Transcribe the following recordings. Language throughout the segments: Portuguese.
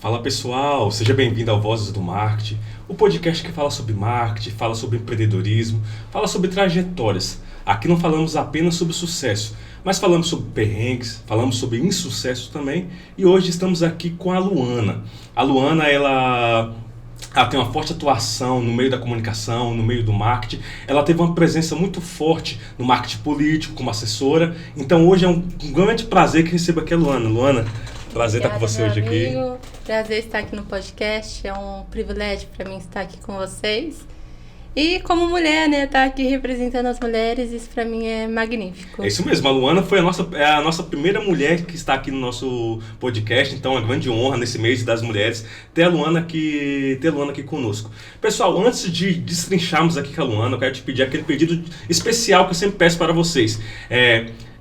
Fala pessoal, seja bem-vindo ao Vozes do Marketing, o podcast que fala sobre marketing, fala sobre empreendedorismo, fala sobre trajetórias. Aqui não falamos apenas sobre sucesso, mas falamos sobre perrengues, falamos sobre insucesso também. E hoje estamos aqui com a Luana. A Luana, ela tem uma forte atuação no meio da comunicação, no meio do marketing. Ela teve uma presença muito forte no marketing político como assessora. Então hoje é um grande prazer que receba aqui a Luana. Luana, prazer estar com você hoje aqui. Prazer estar aqui no podcast, é um privilégio para mim estar aqui com vocês. E como mulher, né, estar aqui representando as mulheres, isso para mim é magnífico. É isso mesmo, a Luana foi a nossa primeira mulher que está aqui no nosso podcast, então é uma grande honra nesse mês das mulheres ter a Luana aqui conosco. Pessoal, antes de destrincharmos aqui com a Luana, eu quero te pedir aquele pedido especial que eu sempre peço para vocês.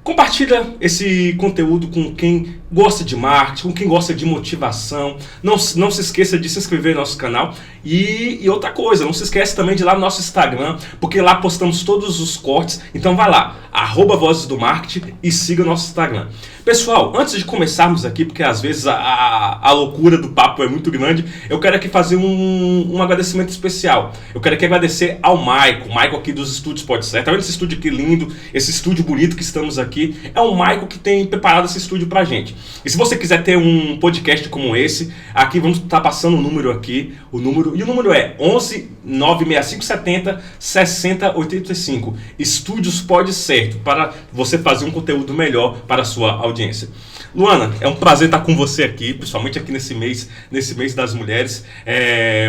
Compartilha esse conteúdo com quem gosta de marketing, com quem gosta de motivação. Não se esqueça de se inscrever no nosso canal. E outra coisa, não se esqueça também de ir lá no nosso Instagram, porque lá postamos todos os cortes. Então vai lá, @Vozes do Marketing e siga o nosso Instagram. Pessoal, antes de começarmos aqui, porque às vezes a loucura do papo é muito grande, eu quero aqui fazer um agradecimento especial. Eu quero aqui agradecer ao Maicon aqui dos Estúdios Pode Ser. Tá vendo esse estúdio aqui lindo, esse estúdio bonito que estamos aqui? É o Maicon que tem preparado esse estúdio pra gente. E se você quiser ter um podcast como esse, aqui vamos estar passando o número aqui, e o número é 11 96570 6085. Estúdios Pode Ser, para você fazer um conteúdo melhor para a sua audiência. Luana, é um prazer estar com você aqui, principalmente aqui nesse mês das mulheres.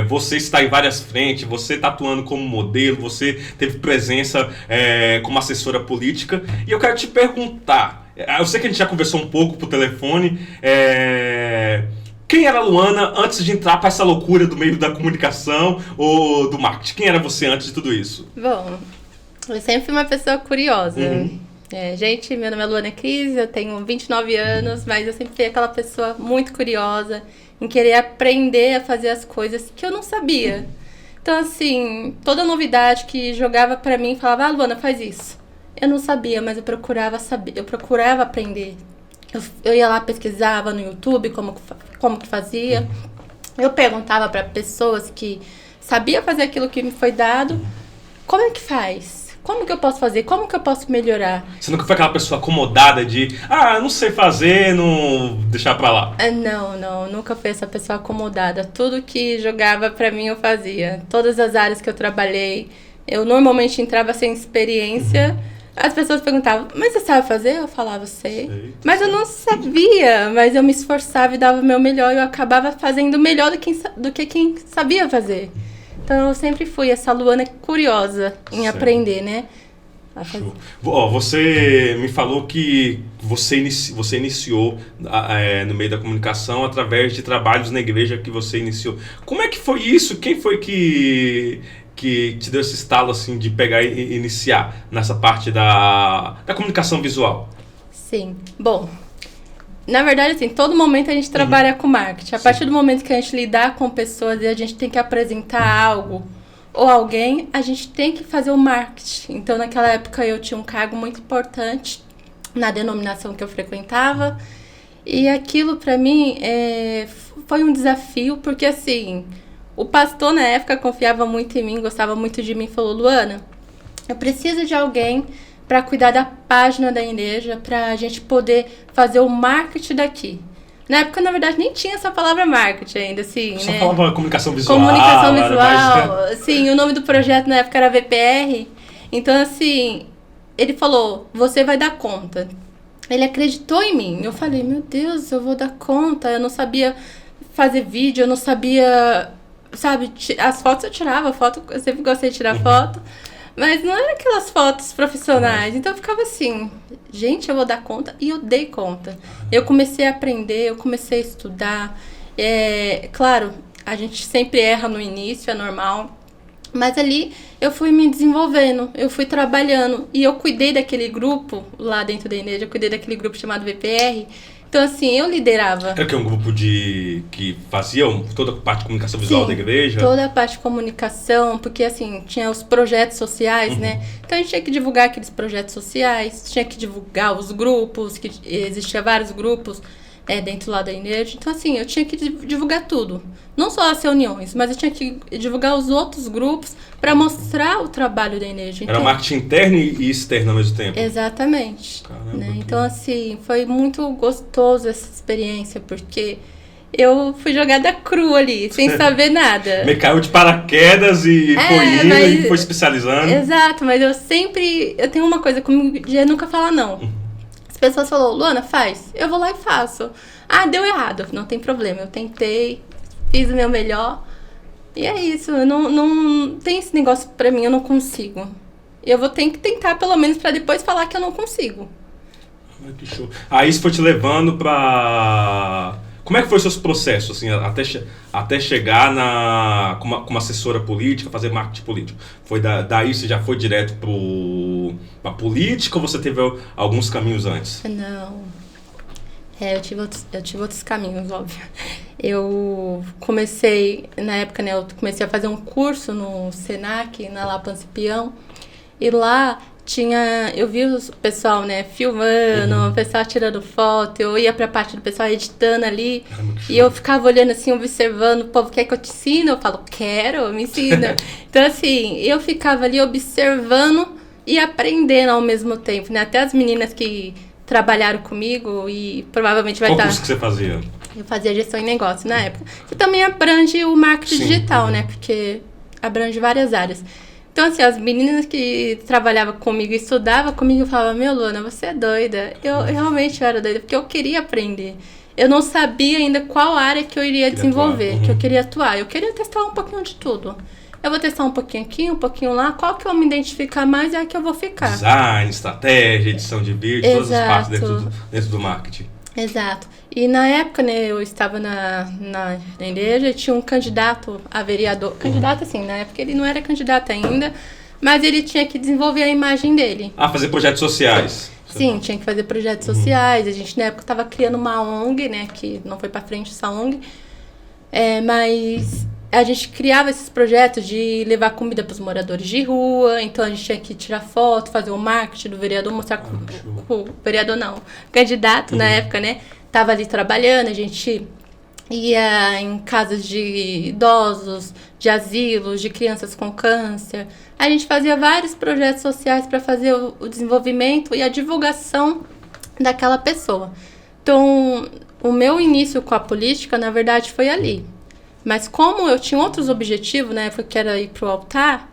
Você está em várias frentes, você está atuando como modelo, você teve presença como assessora política. E eu quero te perguntar, eu sei que a gente já conversou um pouco por telefone, quem era a Luana antes de entrar para essa loucura do meio da comunicação ou do marketing? Quem era você antes de tudo isso? Bom, eu sempre fui uma pessoa curiosa. Gente, meu nome é Luana Cris, eu tenho 29 anos, mas eu sempre fui aquela pessoa muito curiosa em querer aprender a fazer as coisas que eu não sabia. Então, assim, toda novidade que jogava pra mim, falava, Luana, faz isso. Eu não sabia, mas eu procurava saber, eu procurava aprender. Eu ia lá, pesquisava no YouTube como que fazia. Eu perguntava para pessoas que sabiam fazer aquilo que me foi dado, como é que faz? Como que eu posso fazer? Como que eu posso melhorar? Você nunca foi aquela pessoa acomodada de, não sei fazer, não deixar pra lá? Não, nunca fui essa pessoa acomodada. Tudo que jogava pra mim eu fazia. Todas as áreas que eu trabalhei, eu normalmente entrava sem experiência. As pessoas perguntavam, mas você sabe fazer? Eu falava, sei. Mas eu não sabia, mas eu me esforçava e dava o meu melhor. Eu acabava fazendo melhor do que quem sabia fazer. Então eu sempre fui essa Luana curiosa em aprender, né? Você me falou que você iniciou no meio da comunicação através de trabalhos na igreja que você iniciou. Como é que foi isso? Quem foi que te deu esse estalo assim, de pegar e iniciar nessa parte da comunicação visual? Sim. Bom, na verdade, assim, todo momento a gente trabalha com marketing. A partir do momento que a gente lidar com pessoas e a gente tem que apresentar algo ou alguém, a gente tem que fazer o marketing. Então, naquela época, eu tinha um cargo muito importante na denominação que eu frequentava. E aquilo, para mim, foi um desafio, porque, assim, o pastor, na época, confiava muito em mim, gostava muito de mim, falou, Luana, eu preciso de alguém para cuidar da página da igreja, para a gente poder fazer o marketing daqui. Na época, na verdade, nem tinha essa palavra marketing ainda, assim, Só né? falava comunicação visual. Comunicação visual, sim, o nome do projeto na época era VPR. Então, assim, ele falou, você vai dar conta. Ele acreditou em mim. Eu falei, meu Deus, eu vou dar conta. Eu não sabia fazer vídeo, eu não sabia, sabe, as fotos eu tirava, eu sempre gostei de tirar foto. Mas não eram aquelas fotos profissionais. Então eu ficava assim, gente, eu vou dar conta. E eu dei conta. Eu comecei a aprender, eu comecei a estudar. Claro, a gente sempre erra no início, é normal. Mas ali eu fui me desenvolvendo, eu fui trabalhando. E eu cuidei daquele grupo lá dentro da igreja, eu cuidei daquele grupo chamado VPR. Então, assim, eu liderava. Era que um grupo que fazia toda a parte de comunicação visual da igreja? Toda a parte de comunicação, porque, assim, tinha os projetos sociais, né? Então, a gente tinha que divulgar aqueles projetos sociais, tinha que divulgar os grupos, que existia vários grupos. dentro lá da Energy. Então, assim, eu tinha que divulgar tudo. Não só as reuniões, mas eu tinha que divulgar os outros grupos para mostrar o trabalho da Energy. Era marketing interno e externo ao mesmo tempo? Exatamente. Caramba, né? Então, assim, foi muito gostoso essa experiência, porque eu fui jogada crua ali, sem saber nada. Me caiu de paraquedas e foi indo e foi especializando. Exato, mas eu tenho uma coisa comigo de nunca falar não. As pessoas falam, Luana, faz. Eu vou lá e faço. Ah, deu errado. Não tem problema, eu tentei, fiz o meu melhor. E é isso, eu não tem esse negócio pra mim, eu não consigo. Eu vou ter que tentar pelo menos pra depois falar que eu não consigo. Que show. Aí isso foi te levando pra... Como é que foi os seus processos, assim, até chegar como assessora política, fazer marketing político? Foi daí você já foi direto pra política ou você teve alguns caminhos antes? Não. Eu tive outros caminhos, óbvio. Eu comecei, na época, né, eu comecei a fazer um curso no Senac, na La Pancipião, e lá eu vi o pessoal, né, filmando, o pessoal tirando foto, eu ia pra parte do pessoal editando ali, e eu ficava olhando assim, observando, o povo quer que eu te ensine? Eu falo, quero, me ensina. Então, assim, eu ficava ali observando e aprendendo ao mesmo tempo, né, até as meninas que trabalharam comigo e provavelmente vai estar... Qual curso que você fazia? Eu fazia gestão em negócio na época. E também abrange o marketing digital, né, porque abrange várias áreas. Então, assim, as meninas que trabalhavam comigo e estudavam comigo falavam, meu, Luana, você é doida. Eu realmente era doida, porque eu queria aprender. Eu não sabia ainda qual área que eu iria desenvolver, que eu queria atuar. Eu queria testar um pouquinho de tudo. Eu vou testar um pouquinho aqui, um pouquinho lá. Qual que eu me identificar mais é a que eu vou ficar. Design, estratégia, edição de vídeo, todas as partes dentro do marketing. Exato. E na época, né, eu estava na igreja e tinha um candidato a vereador. Candidato, assim, na época ele não era candidato ainda, mas ele tinha que desenvolver a imagem dele. Ah, fazer projetos sociais. Sim, tinha que fazer projetos sociais. A gente, na época, estava criando uma ONG, né, que não foi para frente essa ONG. Mas a gente criava esses projetos de levar comida para os moradores de rua, então a gente tinha que tirar foto, fazer o marketing do vereador, mostrar o vereador não, candidato na época, né, tava ali trabalhando, a gente ia em casas de idosos, de asilos, de crianças com câncer, a gente fazia vários projetos sociais para fazer o desenvolvimento e a divulgação daquela pessoa. Então, o meu início com a política, na verdade, foi ali. Mas como eu tinha outros objetivos, né, que era ir pro altar,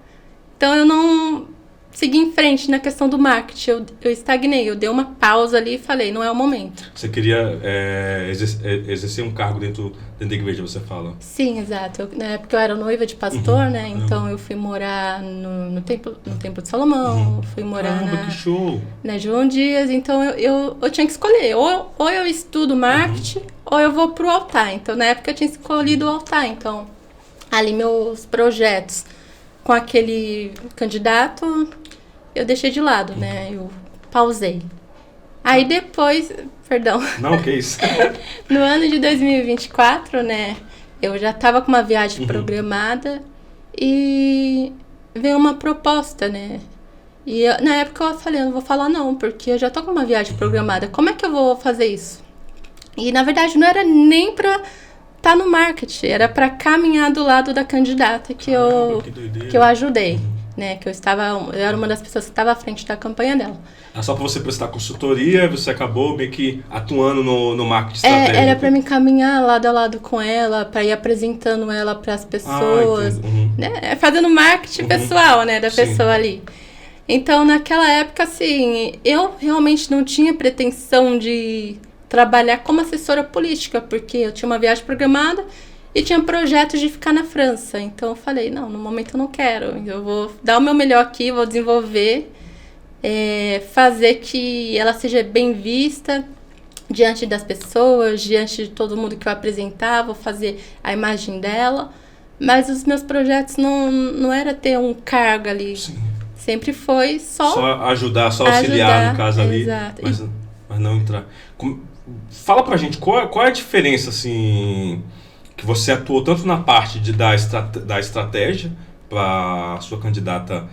então eu não segui em frente na questão do marketing. Eu estagnei, eu dei uma pausa ali e falei, não é o momento. Você queria exercer um cargo dentro da igreja, você fala? Sim, exato. Na época eu era noiva de pastor, né, então eu fui morar no templo de Salomão, fui morar que show! Na João Dias, então eu tinha que escolher, ou eu estudo marketing, ou eu vou pro altar. Então, na época eu tinha escolhido o altar, então ali meus projetos com aquele candidato, eu deixei de lado, né? Eu pausei. Aí depois, perdão. Não, que isso? No ano de 2024, né? Eu já estava com uma viagem programada e veio uma proposta, né? E na época eu falei, eu não vou falar não, porque eu já tô com uma viagem programada. Como é que eu vou fazer isso? E na verdade não era nem pra estar no marketing, era pra caminhar do lado da candidata que eu ajudei. Né, que eu era uma das pessoas que estava à frente da campanha dela. Só para você prestar consultoria, você acabou meio que atuando no marketing estratégico. Era para me caminhar lado a lado com ela, para ir apresentando ela para as pessoas, né, fazendo marketing pessoal, né, da pessoa ali. Então, naquela época, assim, eu realmente não tinha pretensão de trabalhar como assessora política, porque eu tinha uma viagem programada e tinha projetos de ficar na França. Então eu falei, não, no momento eu não quero. Eu vou dar o meu melhor aqui, vou desenvolver, fazer que ela seja bem vista diante das pessoas, diante de todo mundo que eu apresentar, vou fazer a imagem dela. Mas os meus projetos não era ter um cargo ali. Sim. Sempre foi só ajudar, só auxiliar no caso ali. Exato. Mas não entrar. Fala pra gente, qual é a diferença, assim, que você atuou tanto na parte da estratégia para a sua candidata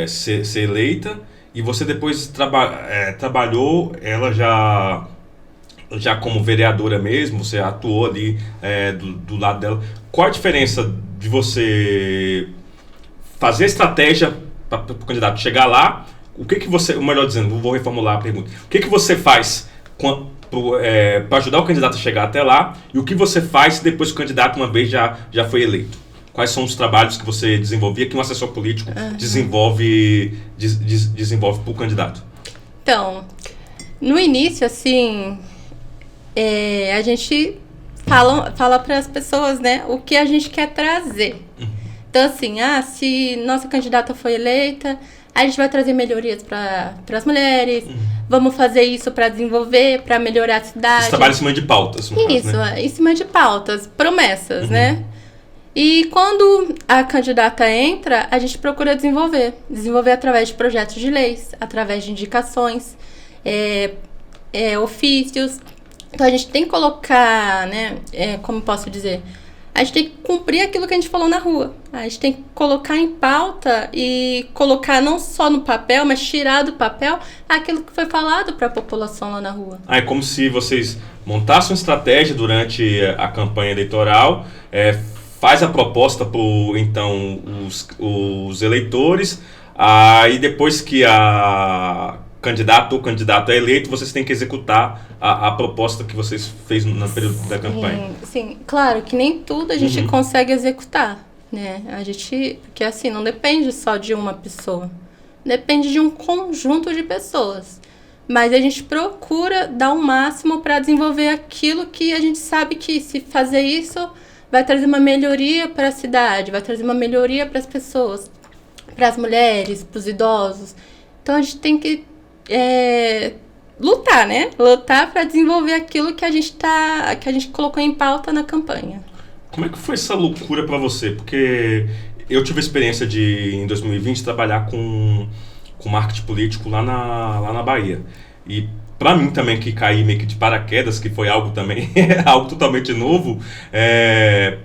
ser eleita, e você depois trabalhou ela já já como vereadora mesmo, você atuou ali do lado dela. Qual a diferença de você fazer estratégia para o candidato chegar lá? O que você, melhor dizendo, vou reformular a pergunta. O que você faz para ajudar o candidato a chegar até lá? E o que você faz depois que o candidato, uma vez já foi eleito? Quais são os trabalhos que você desenvolvia, que um assessor político desenvolve para o candidato? Então, no início, assim, a gente fala para as pessoas, né, o que a gente quer trazer. Então, assim, se nossa candidata foi eleita, a gente vai trazer melhorias para as mulheres, vamos fazer isso para desenvolver, para melhorar a cidade. Você trabalha em cima de pautas, no isso, caso, né? Em cima de pautas, promessas, né? E quando a candidata entra, a gente procura desenvolver através de projetos de leis, através de indicações, ofícios. Então, a gente tem que colocar, né, como posso dizer, a gente tem que cumprir aquilo que a gente falou na rua. A gente tem que colocar em pauta e colocar não só no papel, mas tirar do papel aquilo que foi falado para a população lá na rua. É como se vocês montassem uma estratégia durante a campanha eleitoral, faz a proposta para então os eleitores, e depois que a candidato ou candidato é eleito, vocês têm que executar a proposta que vocês fez no período da campanha. Sim, claro que nem tudo a gente consegue executar, né? Porque assim, não depende só de uma pessoa, depende de um conjunto de pessoas. Mas a gente procura dar o máximo para desenvolver aquilo que a gente sabe que, se fazer isso, vai trazer uma melhoria para a cidade, vai trazer uma melhoria para as pessoas, para as mulheres, para os idosos. Então a gente tem que lutar, né? Lutar para desenvolver aquilo que a gente colocou em pauta na campanha. Como é que foi essa loucura para você? Porque eu tive a experiência de, em 2020, trabalhar com marketing político lá na Bahia. E para mim também, que caí meio que de paraquedas, que foi algo também, algo totalmente novo,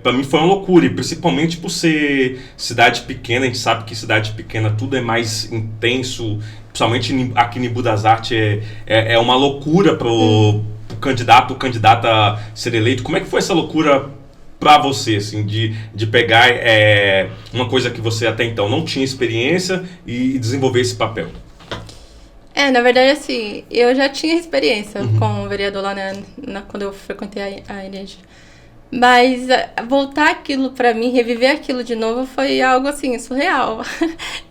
para mim foi uma loucura, e principalmente por ser cidade pequena. A gente sabe que cidade pequena tudo é mais intenso, principalmente aqui em Embu das Artes é uma loucura pro candidato ou candidata ser eleito. Como é que foi essa loucura para você, assim, de pegar uma coisa que você até então não tinha experiência e desenvolver esse papel? Na verdade, assim, eu já tinha experiência com o vereador lá quando eu frequentei a igreja. Mas voltar aquilo pra mim, reviver aquilo de novo, foi algo, assim, surreal.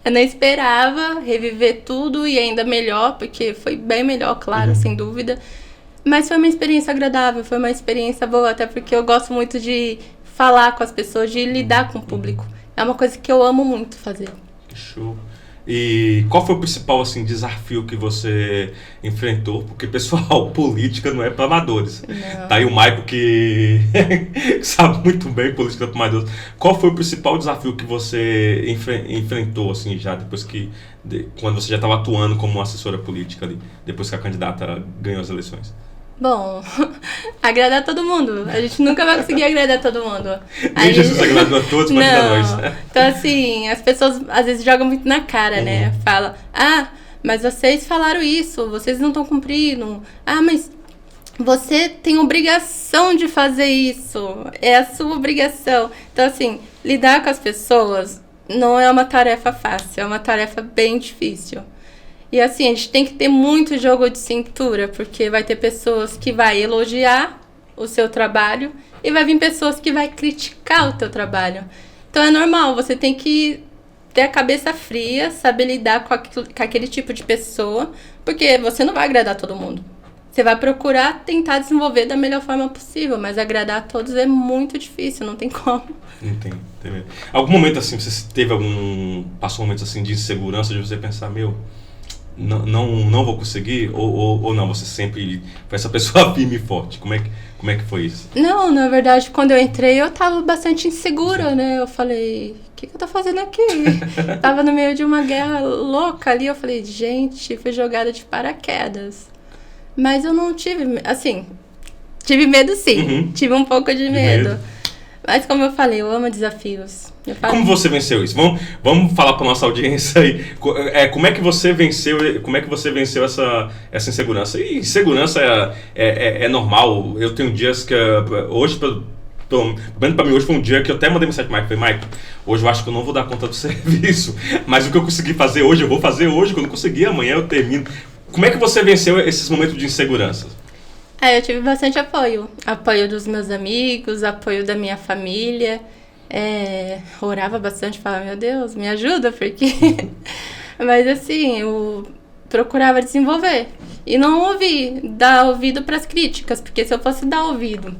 Eu não esperava reviver tudo, e ainda melhor, porque foi bem melhor, claro, sem dúvida. Mas foi uma experiência agradável, foi uma experiência boa, até porque eu gosto muito de falar com as pessoas, de lidar com o público. É uma coisa que eu amo muito fazer. Show. E qual foi o principal, assim, desafio que você enfrentou? Porque, pessoal, política não é para amadores. Não. Tá aí o Maico que sabe muito bem política para amadores. Qual foi o principal desafio que você enfrentou, assim, já depois quando você já estava atuando como assessora política ali, depois que a candidata ganhou as eleições? Bom, agradar todo mundo. A gente nunca vai conseguir agradar todo mundo. Nem Jesus agradou a todos, mas a nós. Então, assim, as pessoas às vezes jogam muito na cara, né? Fala, mas vocês falaram isso, vocês não estão cumprindo. Mas você tem obrigação de fazer isso. É a sua obrigação. Então, assim, lidar com as pessoas não é uma tarefa fácil, é uma tarefa bem difícil. E assim, a gente tem que ter muito jogo de cintura, porque vai ter pessoas que vai elogiar o seu trabalho e vai vir pessoas que vai criticar o teu trabalho. Então é normal, você tem que ter a cabeça fria, saber lidar com aquele tipo de pessoa, porque você não vai agradar todo mundo. Você vai procurar tentar desenvolver da melhor forma possível, mas agradar a todos é muito difícil, não tem como. Não tem. Algum momento assim, você passou um momento assim de insegurança, de você pensar, não vou conseguir, ou não, você sempre foi essa pessoa firme e forte? Como é que foi isso? Não, na verdade, quando eu entrei, eu tava bastante insegura, né? Eu falei, o que eu tô fazendo aqui? Tava no meio de uma guerra louca ali, eu falei, gente, fui jogada de paraquedas. Mas eu não tive, assim, tive medo sim, tive um pouco de medo. Mas como eu falei, eu amo desafios. Como você venceu isso? Vamos falar para nossa audiência aí. Como é que você venceu essa insegurança? E insegurança é normal. Eu tenho dias que hoje, pelo menos para mim, hoje foi um dia que eu até mandei mensagem para o Mike. Falei, Mike, hoje eu acho que eu não vou dar conta do serviço. Mas o que eu consegui fazer hoje, eu vou fazer hoje. Quando eu conseguir, amanhã eu termino. Como é que você venceu esses momentos de insegurança? Eu tive bastante apoio. Apoio dos meus amigos, apoio da minha família. Orava bastante, falava, meu Deus, me ajuda, porque... Mas assim, eu procurava desenvolver. E não dar ouvido para as críticas, porque se eu fosse dar ouvido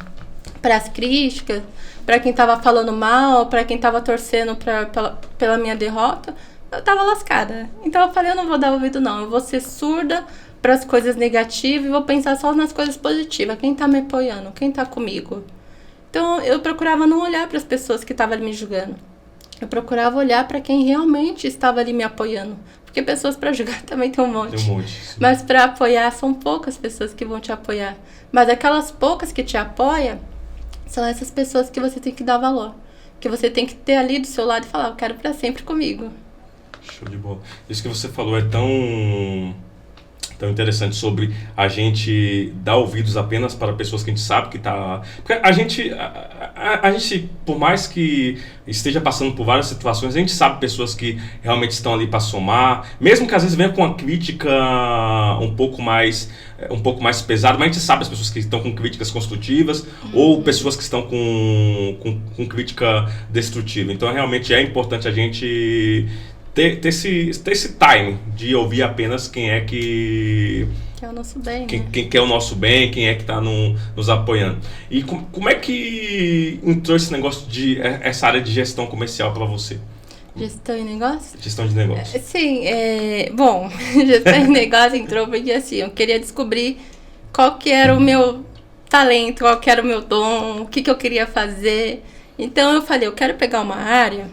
para as críticas, para quem estava falando mal, para quem estava torcendo pela minha derrota, eu estava lascada. Então eu falei, eu não vou dar ouvido não, eu vou ser surda para as coisas negativas e vou pensar só nas coisas positivas. Quem tá me apoiando? Quem tá comigo? Então, eu procurava não olhar para as pessoas que estavam ali me julgando. Eu procurava olhar para quem realmente estava ali me apoiando. Porque pessoas para julgar também tem um monte. Tem um monte, sim. Mas para apoiar, são poucas pessoas que vão te apoiar. Mas aquelas poucas que te apoiam, são essas pessoas que você tem que dar valor. Que você tem que ter ali do seu lado e falar, eu quero para sempre comigo. Show de bola. Isso que você falou é tão interessante sobre a gente dar ouvidos apenas para pessoas que a gente sabe que está... Porque a gente, por mais que esteja passando por várias situações, a gente sabe pessoas que realmente estão ali para somar, mesmo que às vezes venha com uma crítica um pouco mais pesada, mas a gente sabe as pessoas que estão com críticas construtivas ou pessoas que estão com crítica destrutiva. Então, realmente é importante a gente... Ter esse time de ouvir apenas quem é que é o nosso bem, quem quer o nosso bem, quem é que está nos apoiando. E como é que entrou esse negócio essa área de gestão comercial para você? Gestão de negócio? Gestão de negócio. Sim, bom, gestão de negócio entrou porque assim, eu queria descobrir qual que era o meu talento, qual que era o meu dom, o que eu queria fazer. Então eu falei, eu quero pegar uma área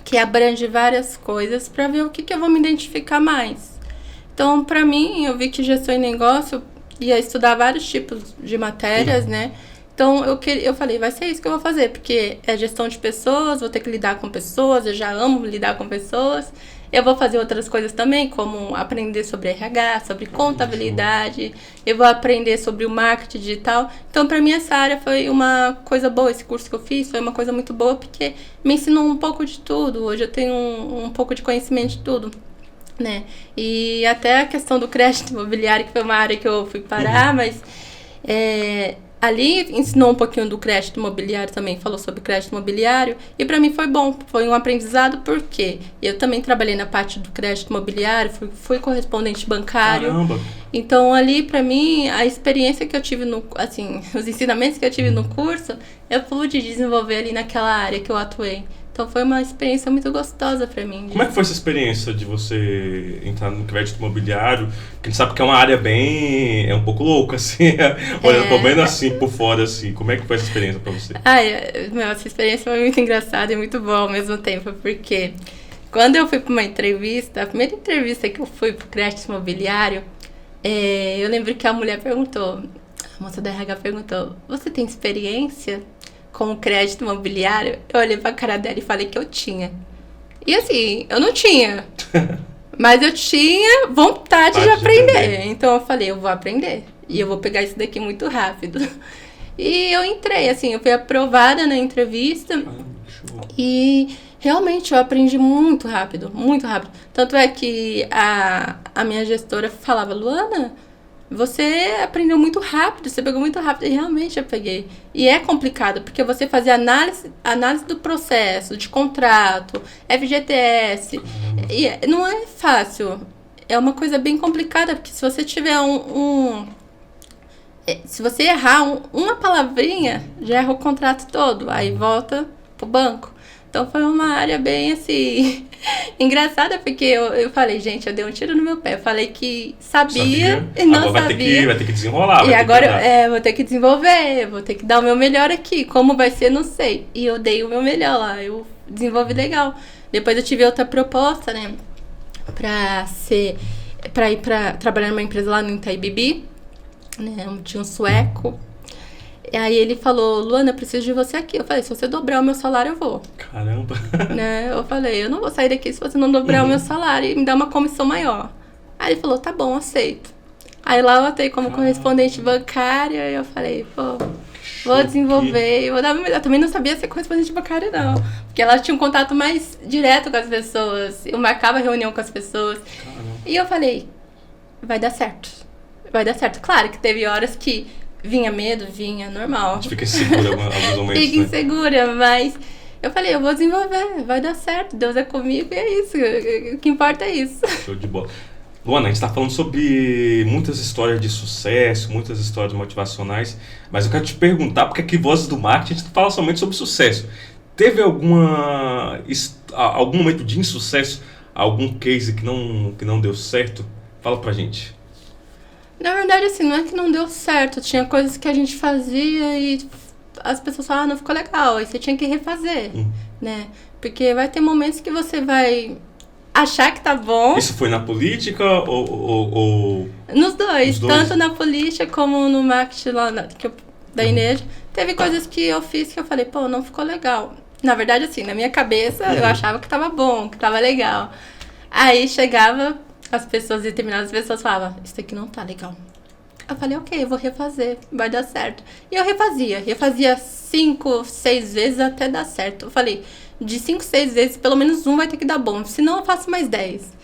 que abrange várias coisas para ver o que eu vou me identificar mais. Então, para mim, eu vi que gestão em negócio ia estudar vários tipos de matérias, né? Então, eu falei, vai ser isso que eu vou fazer, porque é gestão de pessoas, vou ter que lidar com pessoas, eu já amo lidar com pessoas. Eu vou fazer outras coisas também, como aprender sobre RH, sobre contabilidade, eu vou aprender sobre o marketing digital. Então, para mim, essa área foi uma coisa boa, esse curso que eu fiz foi uma coisa muito boa, porque me ensinou um pouco de tudo. Hoje eu tenho um pouco de conhecimento de tudo, né? E até a questão do crédito imobiliário, que foi uma área que eu fui parar, mas... ali ensinou um pouquinho do crédito imobiliário também, falou sobre crédito imobiliário, e para mim foi bom, foi um aprendizado, porque eu também trabalhei na parte do crédito imobiliário, fui correspondente bancário. Caramba. Então ali para mim, a experiência que eu tive os ensinamentos que eu tive no curso, eu pude desenvolver ali naquela área que eu atuei. Então foi uma experiência muito gostosa pra mim. Como é que foi essa experiência de você entrar no crédito imobiliário? Porque a gente sabe que é uma área é um pouco louca, assim, olhando pelo menos assim, por fora, assim. Como é que foi essa experiência pra você? Essa experiência foi muito engraçada e muito boa ao mesmo tempo, porque quando eu fui pra uma entrevista, a primeira entrevista que eu fui pro crédito imobiliário, eu lembro que a moça da RH perguntou, você tem experiência com o crédito imobiliário? Eu olhei pra cara dela e falei que eu tinha. E assim, eu não tinha. Mas eu tinha vontade de aprender. Então eu falei, eu vou aprender. E eu vou pegar isso daqui muito rápido. E eu entrei, assim, eu fui aprovada na entrevista. E realmente eu aprendi muito rápido, muito rápido. Tanto é que a minha gestora falava, Luana, você aprendeu muito rápido, você pegou muito rápido. E realmente eu peguei. E é complicado, porque você fazer análise do processo, de contrato, FGTS, e não é fácil. É uma coisa bem complicada, porque se você tiver se você errar uma palavrinha, já erra o contrato todo, aí volta pro banco. Então foi uma área bem assim engraçada, porque eu falei, gente, eu dei um tiro no meu pé. Eu falei que sabia e não agora sabia. Vai ter que desenrolar. E agora vou ter que desenvolver, vou ter que dar o meu melhor aqui. Como vai ser, não sei. E eu dei o meu melhor lá, eu desenvolvi legal. Depois eu tive outra proposta, né, pra ir trabalhar numa empresa lá no Itaim Bibi, né, tinha um sueco. E aí ele falou, Luana, eu preciso de você aqui. Eu falei, se você dobrar o meu salário, eu vou. Caramba. Né? Eu falei, eu não vou sair daqui se você não dobrar o meu salário e me dar uma comissão maior. Aí ele falou, tá bom, aceito. Aí lá eu atuei como correspondente bancária e eu falei, pô, vou desenvolver, vou dar meu melhor. Eu também não sabia ser correspondente bancária, não. Porque ela tinha um contato mais direto com as pessoas. Eu marcava reunião com as pessoas. E eu falei, vai dar certo. Vai dar certo. Claro que teve horas que vinha medo, vinha normal. A gente fica insegura em alguns momentos, Fica insegura, mas eu falei, eu vou desenvolver, vai dar certo, Deus é comigo e é isso. O que importa é isso. Show de bola. Luana, a gente está falando sobre muitas histórias de sucesso, muitas histórias motivacionais, mas eu quero te perguntar, porque aqui Vozes do Marketing a gente fala somente sobre sucesso. Teve algum momento de insucesso, algum case que não deu certo? Fala pra gente. Na verdade, assim, não é que não deu certo, tinha coisas que a gente fazia e as pessoas falavam, não ficou legal, aí você tinha que refazer, né? Porque vai ter momentos que você vai achar que tá bom. Isso foi na política ou... Nos dois, tanto na política como no marketing lá da Inês. Teve coisas que eu fiz que eu falei, pô, não ficou legal. Na verdade, assim, na minha cabeça, eu achava que tava bom, que tava legal. Aí chegava, determinadas pessoas falavam, isso aqui não tá legal. Eu falei, ok, eu vou refazer, vai dar certo. E eu refazia 5, 6 vezes até dar certo. Eu falei, de 5, 6 vezes, pelo menos um vai ter que dar bom, senão eu faço mais 10.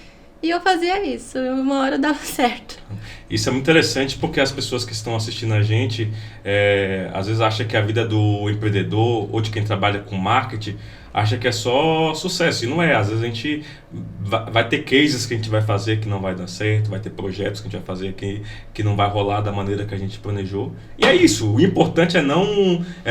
E eu fazia isso, uma hora dava certo. Isso é muito interessante porque as pessoas que estão assistindo a gente, às vezes acham que a vida do empreendedor ou de quem trabalha com marketing, acha que é só sucesso, e não é. Às vezes a gente vai ter cases que a gente vai fazer que não vai dar certo, vai ter projetos que a gente vai fazer que não vai rolar da maneira que a gente planejou. E é isso, o importante é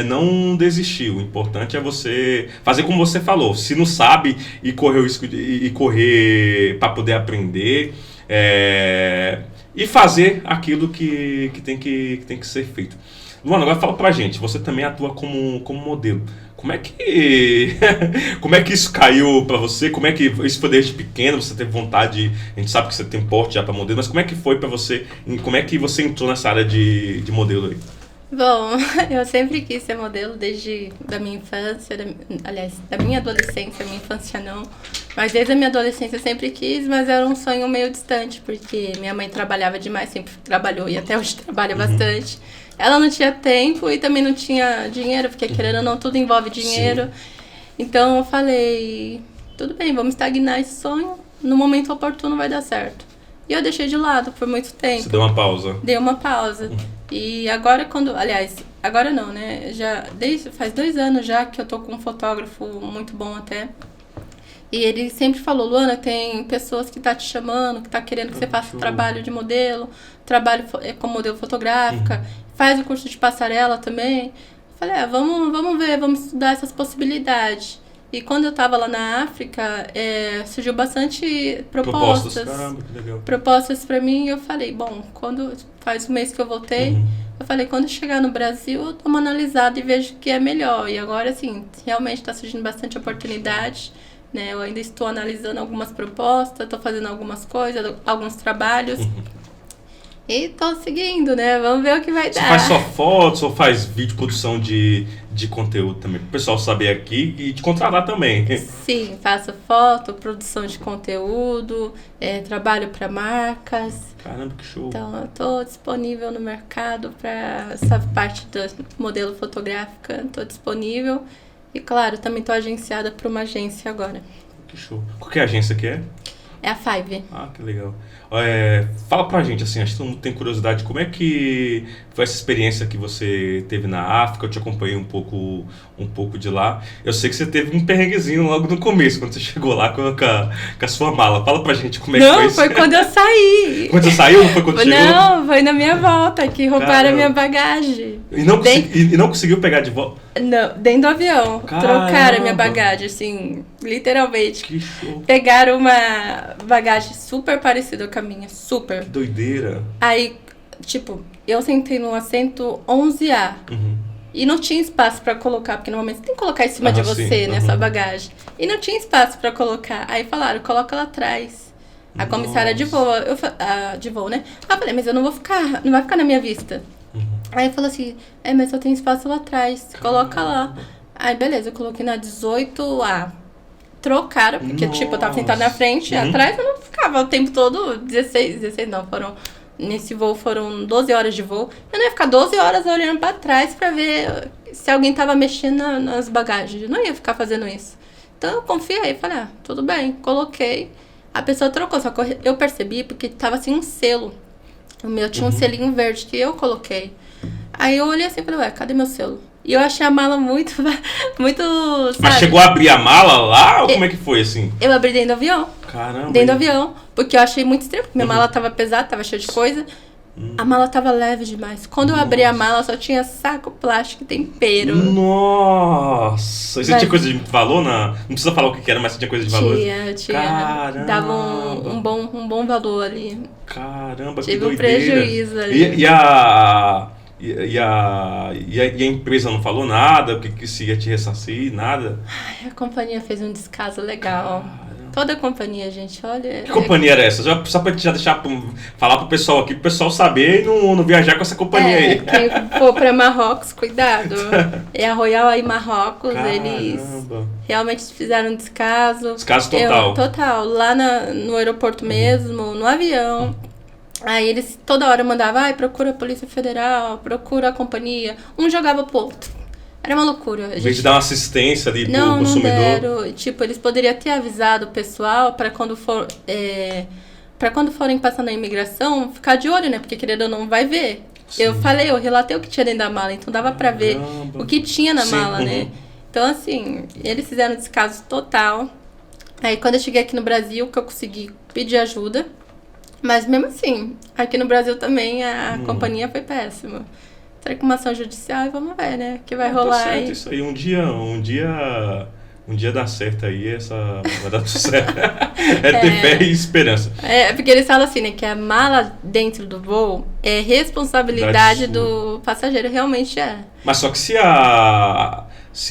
não desistir, o importante é você fazer como você falou, se não sabe e correr o risco e correr para poder aprender, e fazer aquilo que tem que ser feito. Luana, agora fala pra gente, você também atua como modelo. Como é que isso caiu pra você? Como é que isso foi desde pequeno? Você teve vontade, a gente sabe que você tem porte já pra modelo, mas como é que foi pra você? Como é que você entrou nessa área de modelo aí? Bom, eu sempre quis ser modelo desde da minha infância, da minha adolescência, minha infância não. Mas desde a minha adolescência eu sempre quis, mas era um sonho meio distante, porque minha mãe trabalhava demais, sempre trabalhou e até hoje trabalha bastante. Ela não tinha tempo e também não tinha dinheiro, porque querendo ou não, tudo envolve dinheiro. Sim. Então eu falei, tudo bem, vamos estagnar esse sonho, no momento oportuno vai dar certo. E eu deixei de lado por muito tempo. Você deu uma pausa? Dei uma pausa. E agora agora não, né? Faz 2 anos já que eu tô com um fotógrafo muito bom até. E ele sempre falou, Luana, tem pessoas que tá te chamando, que tá querendo que você faça trabalho de modelo, trabalho como modelo fotográfica, faz o curso de passarela também. Eu falei, vamos ver, vamos estudar essas possibilidades. E quando eu tava lá na África, surgiu bastante propostas. Caramba, que legal. Propostas pra mim, e eu falei, bom, faz um mês que eu voltei, eu falei, quando chegar no Brasil, eu dou uma analisada e vejo o que é melhor. E agora, assim, realmente tá surgindo bastante oportunidade, né? Eu ainda estou analisando algumas propostas, estou fazendo algumas coisas, alguns trabalhos. E tô seguindo, né? Vamos ver o que vai dar. Você faz só fotos ou faz vídeo, produção de conteúdo também? Para o pessoal saber aqui e te contratar também. Sim, faço foto, produção de conteúdo, trabalho para marcas. Caramba, que show. Então, eu tô disponível no mercado para essa parte do modelo fotográfica. Tô disponível. E, claro, também tô agenciada por uma agência agora. Que show. Qual que é a agência que é? É a Five. Ah, que legal. Fala pra gente, assim, acho que todo mundo tem curiosidade, como é que foi essa experiência que você teve na África? Eu te acompanhei um pouco de lá. Eu sei que você teve um perrenguezinho logo no começo, quando você chegou lá com a sua mala. Fala pra gente como é que foi isso. Não, foi quando eu saí. Quando você saiu ou foi quando chegou? Não, foi na minha volta, que roubaram a minha bagagem. E não conseguiu pegar de volta? Não, dentro do avião. Caramba. Trocaram a minha bagagem, assim, literalmente. Que show. Pegaram uma bagagem super parecida com a minha, super. Que doideira. Aí, tipo, eu sentei no assento 11A. E não tinha espaço pra colocar, porque normalmente você tem que colocar em cima de você, né, sua bagagem. E não tinha espaço pra colocar. Aí falaram, coloca lá atrás. A comissária de voo, né? Eu falei, mas eu não vai ficar na minha vista. Aí falou assim, mas só tem espaço lá atrás, coloca lá. Aí beleza, eu coloquei na 18A. Trocaram, porque tipo, eu tava sentada na frente, atrás eu não ficava o tempo todo, 16 não, nesse voo foram 12 horas de voo. Eu não ia ficar 12 horas olhando pra trás pra ver se alguém tava mexendo nas bagagens. Eu não ia ficar fazendo isso. Então eu confiei, falei, tudo bem, coloquei. A pessoa trocou, só que eu percebi porque tava assim um selo. O meu tinha um selinho verde que eu coloquei. Aí eu olhei assim e falei, cadê meu selo? E eu achei a mala muito, sabe? Mas chegou a abrir a mala lá ou como é que foi assim? Eu abri dentro do avião. Caramba. Dentro do avião. Porque eu achei muito estranho, porque minha mala tava pesada, tava cheia de coisa. A mala tava leve demais. Quando eu abri a mala, só tinha saco, plástico e tempero. Nossa! E você tinha coisa de valor? Não precisa falar o que era, mas você tinha coisa de valor? Tinha. Caramba. Dava um bom valor ali. Caramba, que Tive doideira. Prejuízo ali. E a empresa não falou nada? O que se ia te ressarcir? Nada? Ai, a companhia fez um descaso legal. Toda a companhia, gente, olha... Que companhia era essa? Só pra te deixar falar pro pessoal aqui, pro pessoal saber e não viajar com essa companhia aí. Quem for pra Marrocos, cuidado. É a Royal aí Marrocos, Caramba. Eles realmente fizeram um descaso. Descaso total. Total. Lá no aeroporto mesmo, no avião. Aí eles toda hora mandavam, procura a Polícia Federal, procura a companhia. Um jogava pro outro. Era uma loucura. Em vez de dar uma assistência ali pro consumidor. Não deram. Tipo, eles poderiam ter avisado o pessoal para quando forem passar na imigração, ficar de olho, né? Porque querendo ou não, vai ver. Sim. Eu relatei o que tinha dentro da mala, então dava pra ver o que tinha na mala, né? Então, assim, eles fizeram descaso total. Aí, quando eu cheguei aqui no Brasil, que eu consegui pedir ajuda. Mas, mesmo assim, aqui no Brasil também a companhia foi péssima. Entrei com uma ação judicial e vamos ver, né? O que vai rolar certo, aí. Isso aí, um dia dá certo aí, vai dar tudo certo. Ter fé e esperança. Porque eles falam assim, né? Que a mala dentro do voo é responsabilidade do passageiro. Realmente é. Mas só que se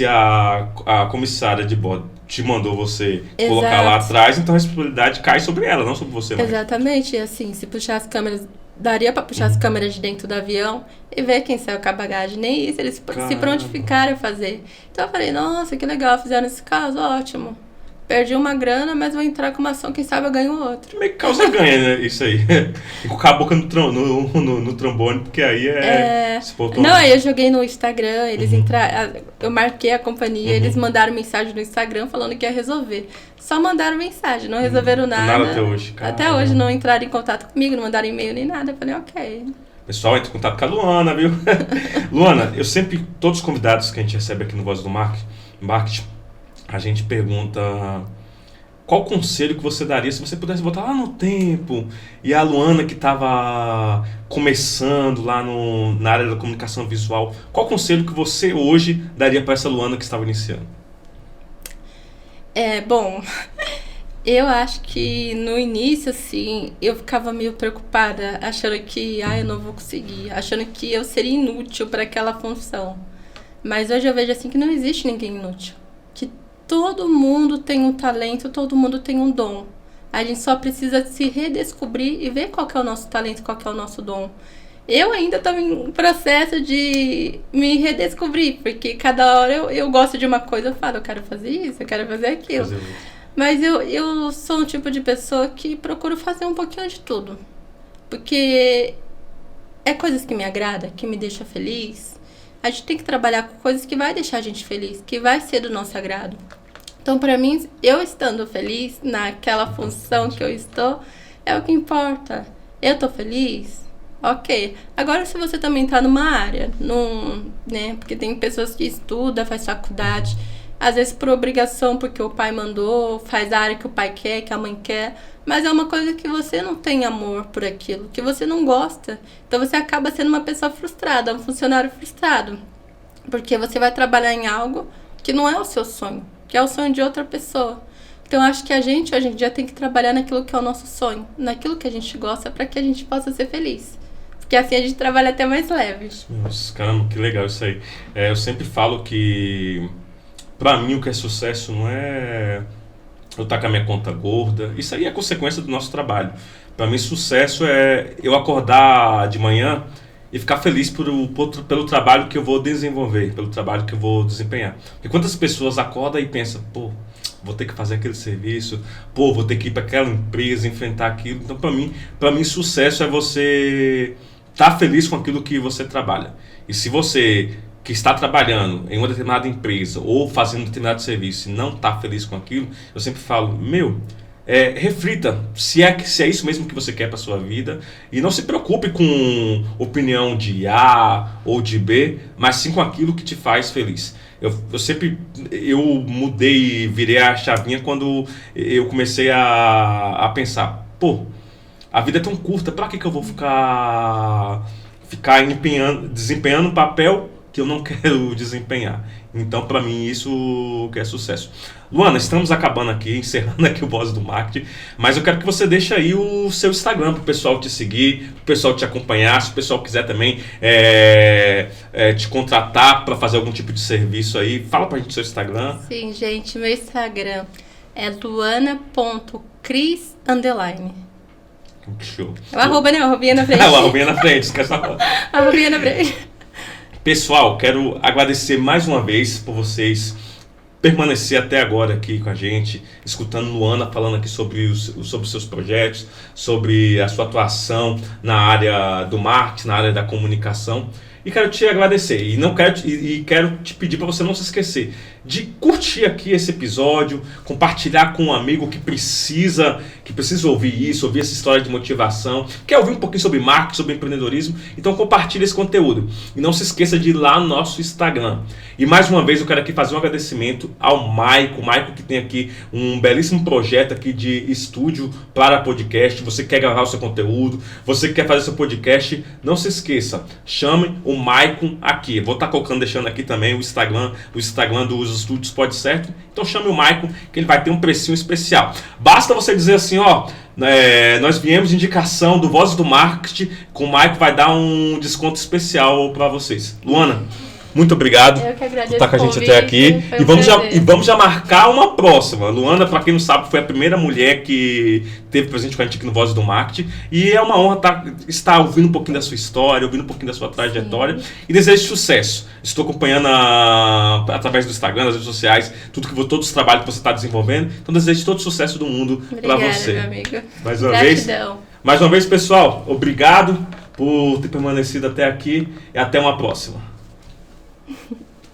a comissária de bordo te mandou você colocar lá atrás, então a responsabilidade cai sobre ela, não sobre você. Exatamente. E assim, se puxar as câmeras... Daria pra puxar as câmeras de dentro do avião e ver quem saiu com a bagagem. Nem isso, eles se prontificaram a fazer. Então eu falei, nossa, que legal, fizeram esse caso, ótimo. Perdi uma grana, mas vou entrar com uma ação, quem sabe eu ganho outra. Meio que causa ganha, né? Isso aí. E colocar a boca no trombone, porque aí Não, aí eu joguei no Instagram, eles entraram, eu marquei a companhia, eles mandaram mensagem no Instagram falando que ia resolver. Só mandaram mensagem, não resolveram nada. Nada até hoje, cara. Até hoje não entraram em contato comigo, não mandaram e-mail nem nada. Eu falei, ok. Pessoal, entra em contato com a Luana, viu? Luana, todos os convidados que a gente recebe aqui no Voz do Marketing, a gente pergunta qual conselho que você daria se você pudesse voltar lá no tempo e a Luana que estava começando lá na área da comunicação visual, qual conselho que você hoje daria para essa Luana que estava iniciando? Bom, eu acho que no início, assim, eu ficava meio preocupada, achando que, eu não vou conseguir, achando que eu seria inútil para aquela função. Mas hoje eu vejo, assim, que não existe ninguém inútil. Que todo mundo tem um talento, todo mundo tem um dom. A gente só precisa se redescobrir e ver qual que é o nosso talento, qual que é o nosso dom. Eu ainda estou em processo de me redescobrir, porque cada hora eu gosto de uma coisa, eu falo, eu quero fazer isso, eu quero fazer aquilo. Mas eu sou um tipo de pessoa que procuro fazer um pouquinho de tudo. Porque é coisas que me agradam, que me deixam feliz. A gente tem que trabalhar com coisas que vai deixar a gente feliz, que vai ser do nosso agrado. Então, para mim, eu estando feliz naquela função que eu estou, é o que importa. Eu tô feliz? Ok. Agora, se você também tá numa área, né? Porque tem pessoas que estudam, faz faculdade, às vezes por obrigação, porque o pai mandou, faz a área que o pai quer, que a mãe quer, mas é uma coisa que você não tem amor por aquilo, que você não gosta. Então você acaba sendo uma pessoa frustrada, um funcionário frustrado, porque você vai trabalhar em algo que não é o seu sonho, que é o sonho de outra pessoa. Então eu acho que a gente hoje em dia tem que trabalhar naquilo que é o nosso sonho, naquilo que a gente gosta, para que a gente possa ser feliz. Porque assim a gente trabalha até mais leve. Nossa, caramba, que legal isso aí. Eu sempre falo que pra mim o que é sucesso não é eu estar com a minha conta gorda. Isso aí é consequência do nosso trabalho. Pra mim sucesso é eu acordar de manhã e ficar feliz pelo trabalho que eu vou desenvolver, pelo trabalho que eu vou desempenhar. Porque quantas pessoas acordam e pensam, pô, vou ter que fazer aquele serviço, pô, vou ter que ir para aquela empresa, enfrentar aquilo. Então, para mim, sucesso é você estar feliz com aquilo que você trabalha. E se você que está trabalhando em uma determinada empresa ou fazendo um determinado serviço e não está feliz com aquilo, eu sempre falo, reflita se é isso mesmo que você quer para sua vida e não se preocupe com opinião de A ou de B, mas sim com aquilo que te faz feliz. Eu mudei, virei a chavinha quando eu comecei a pensar, pô, a vida é tão curta, para que eu vou ficar desempenhando um papel que eu não quero desempenhar? Então, para mim, isso que é sucesso. Luana, estamos acabando aqui, encerrando aqui o Voz do Marketing, mas eu quero que você deixe aí o seu Instagram para o pessoal te seguir, para o pessoal te acompanhar, se o pessoal quiser também te contratar para fazer algum tipo de serviço aí. Fala para a gente o seu Instagram. Sim, gente, meu Instagram é luana.cris_. Show. O arroba, né? O arrobinha na frente. O arrobinha na frente, esquece a foto. Arrobinha na frente. Pessoal, quero agradecer mais uma vez por vocês permanecer até agora aqui com a gente, escutando Luana falando aqui sobre os seus projetos, sobre a sua atuação na área do marketing, na área da comunicação. E quero te agradecer. E quero te pedir para você não se esquecer de curtir aqui esse episódio, compartilhar com um amigo que precisa ouvir isso, ouvir essa história de motivação, quer ouvir um pouquinho sobre marketing, sobre empreendedorismo. Então compartilhe esse conteúdo. E não se esqueça de ir lá no nosso Instagram. E mais uma vez eu quero aqui fazer um agradecimento ao Maico que tem aqui um belíssimo projeto aqui de estúdio para podcast. Você quer gravar o seu conteúdo, você quer fazer seu podcast, não se esqueça, chame o Maicon aqui. Vou estar deixando aqui também o Instagram dos estúdios Pode Certo. Então chame o Maicon que ele vai ter um precinho especial. Basta você dizer assim, nós viemos de indicação do Voz do Marketing, com o Maicon vai dar um desconto especial para vocês. Luana, muito obrigado por estar com a gente até aqui. E vamos já marcar uma próxima. Luana, para quem não sabe, foi a primeira mulher que teve presente com a gente aqui no Voz do Marketing. E é uma honra estar ouvindo um pouquinho da sua história, ouvindo um pouquinho da sua trajetória. Sim. E desejo sucesso. Estou acompanhando através do Instagram, das redes sociais, todo os trabalhos que você está desenvolvendo. Então desejo todo o sucesso do mundo para você. Meu amigo. Mais uma vez, pessoal, obrigado por ter permanecido até aqui e até uma próxima.